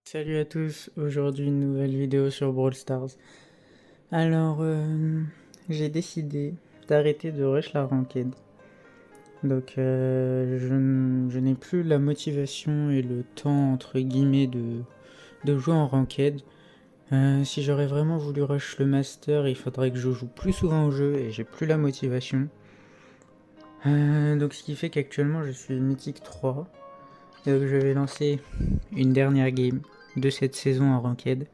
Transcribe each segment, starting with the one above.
Salut à tous, aujourd'hui une nouvelle vidéo sur Brawl Stars. Alors, j'ai décidé d'arrêter de rush la ranked. Donc, je n'ai plus la motivation et le temps, entre guillemets, de jouer en ranked. Si j'aurais vraiment voulu rush le master, il faudrait que je joue plus souvent au jeu et j'ai plus la motivation. Donc, ce qui fait qu'actuellement je suis mythique 3. Et donc, je vais lancer une dernière game de cette saison en ranked.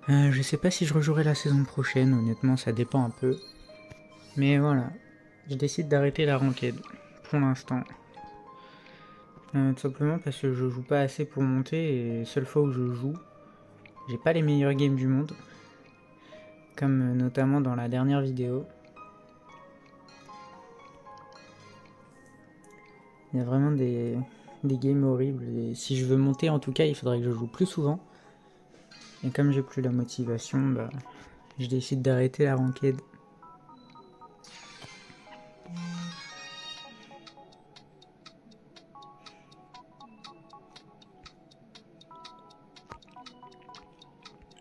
Je sais pas si je rejouerai la saison prochaine, honnêtement ça dépend un peu. Mais voilà, je décide d'arrêter la ranked pour l'instant. Tout simplement parce que je joue pas assez pour monter et seule fois où je joue, j'ai pas les meilleures games du monde. Comme notamment dans la dernière vidéo. Il y a vraiment des games horribles et si je veux monter en tout cas il faudrait que je joue plus souvent. Et comme j'ai plus la motivation, bah, je décide d'arrêter la ranked.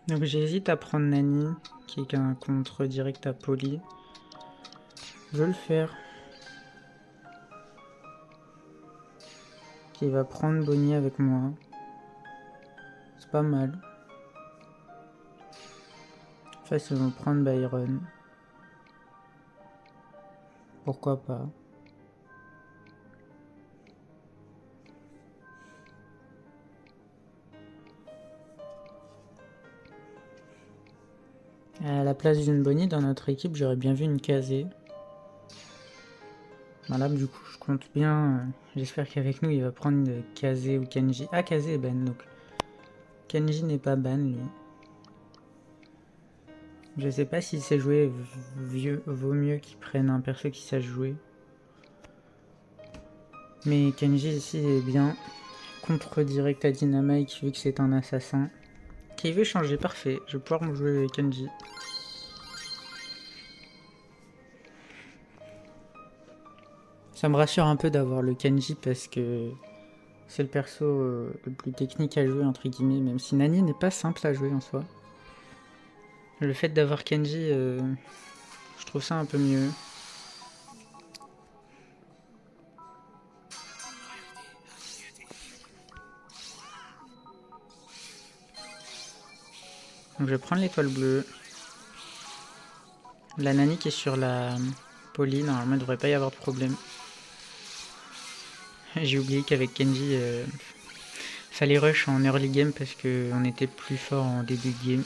Donc j'hésite à prendre Nani, qui est un contre direct à Poli. Je veux le faire. Qui va prendre Bonnie avec moi. C'est pas mal. Enfin, ils vont prendre Byron. Pourquoi pas. À la place d'une Bonnie dans notre équipe, j'aurais bien vu une Kazé. Voilà, du coup, je compte bien. J'espère qu'avec nous, il va prendre Kazé ou Kenji. Ah, Kazé est ban, donc. Kenji n'est pas ban, lui. Je sais pas s'il sait jouer, vaut mieux qu'il prenne un perso qui sache jouer. Mais Kenji ici est bien. Contre direct à Dynamite, vu que c'est un assassin. Qui veut changer, parfait. Je vais pouvoir me jouer avec Kenji. Ça me rassure un peu d'avoir le Kenji parce que c'est le perso le plus technique à jouer entre guillemets, même si Nani n'est pas simple à jouer en soi. Le fait d'avoir Kenji, je trouve ça un peu mieux. Donc je vais prendre l'étoile bleue. La Nani qui est sur la Poly, normalement il ne devrait pas y avoir de problème. J'ai oublié qu'avec Kenji, fallait rush en early game parce qu'on était plus fort en début de game.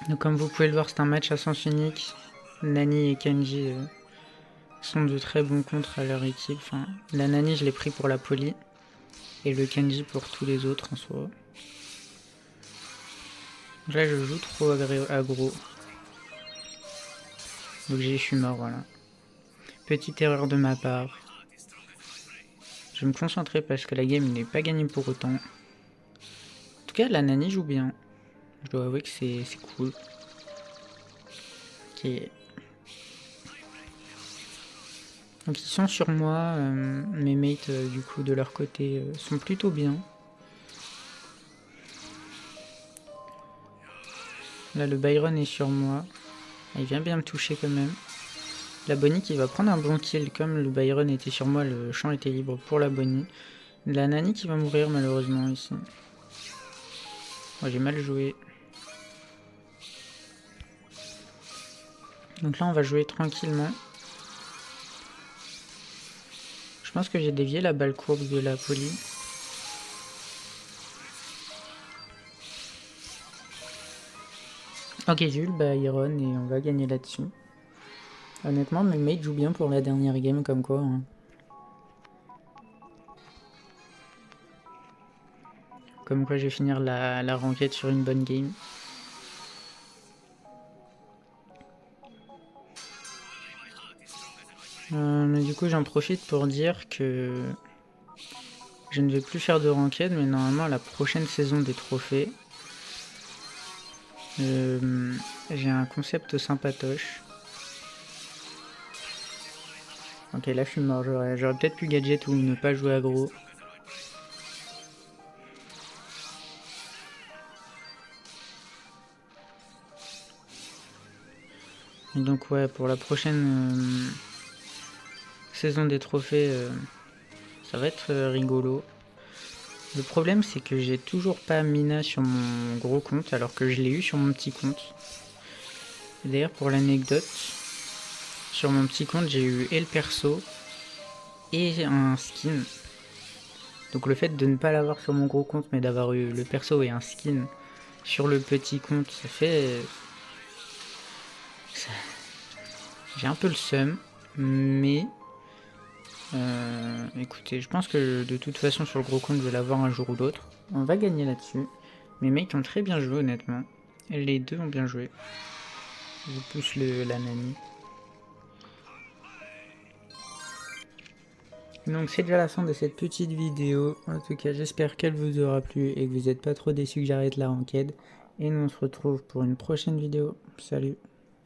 Donc comme vous pouvez le voir, c'est un match à sens unique. Nani et Kenji sont de très bons contres à leur équipe. Enfin, la Nani je l'ai pris pour la Poly. Et le Kenji pour tous les autres en soi. Là je joue trop aggro. Donc je suis mort, voilà. Petite erreur de ma part. Je vais me concentrer parce que la game n'est pas gagnée pour autant. En tout cas la Nani joue bien. Je dois avouer que c'est cool. Ok. Donc ils sont sur moi. Mes mates du coup de leur côté sont plutôt bien. Là le Byron est sur moi. Il vient bien me toucher quand même. La Bonnie qui va prendre un bon kill. Comme le Byron était sur moi, le champ était libre pour la Bonnie. La Nani qui va mourir malheureusement ici. Moi j'ai mal joué. Donc là on va jouer tranquillement. Je pense que j'ai dévié la balle courbe de la Poly. Ok, j'ai eu le Byron et on va gagner là-dessus. Honnêtement, mes mates jouent bien pour la dernière game comme quoi. Hein. Comme quoi je vais finir la ranked sur une bonne game. Mais du coup j'en profite pour dire que je ne vais plus faire de ranked, mais normalement la prochaine saison des trophées, j'ai un concept sympatoche. Ok, là je suis mort, j'aurais peut-être pu gadget ou ne pas jouer aggro. Et donc ouais, pour la prochaine saison des trophées, ça va être rigolo. Le problème c'est que j'ai toujours pas Mina sur mon gros compte alors que je l'ai eu sur mon petit compte. D'ailleurs pour l'anecdote, sur mon petit compte j'ai eu et le perso et un skin. Donc le fait de ne pas l'avoir sur mon gros compte mais d'avoir eu le perso et un skin sur le petit compte, ça fait... J'ai un peu le seum, mais... écoutez, je pense que de toute façon sur le gros compte je vais l'avoir un jour ou l'autre. On va gagner là-dessus. Mes mecs ont très bien joué honnêtement. Les deux ont bien joué. Je pousse la nani. Donc c'est déjà la fin de cette petite vidéo. En tout cas j'espère qu'elle vous aura plu et que vous n'êtes pas trop déçus que j'arrête la ranked. Et nous on se retrouve pour une prochaine vidéo. Salut!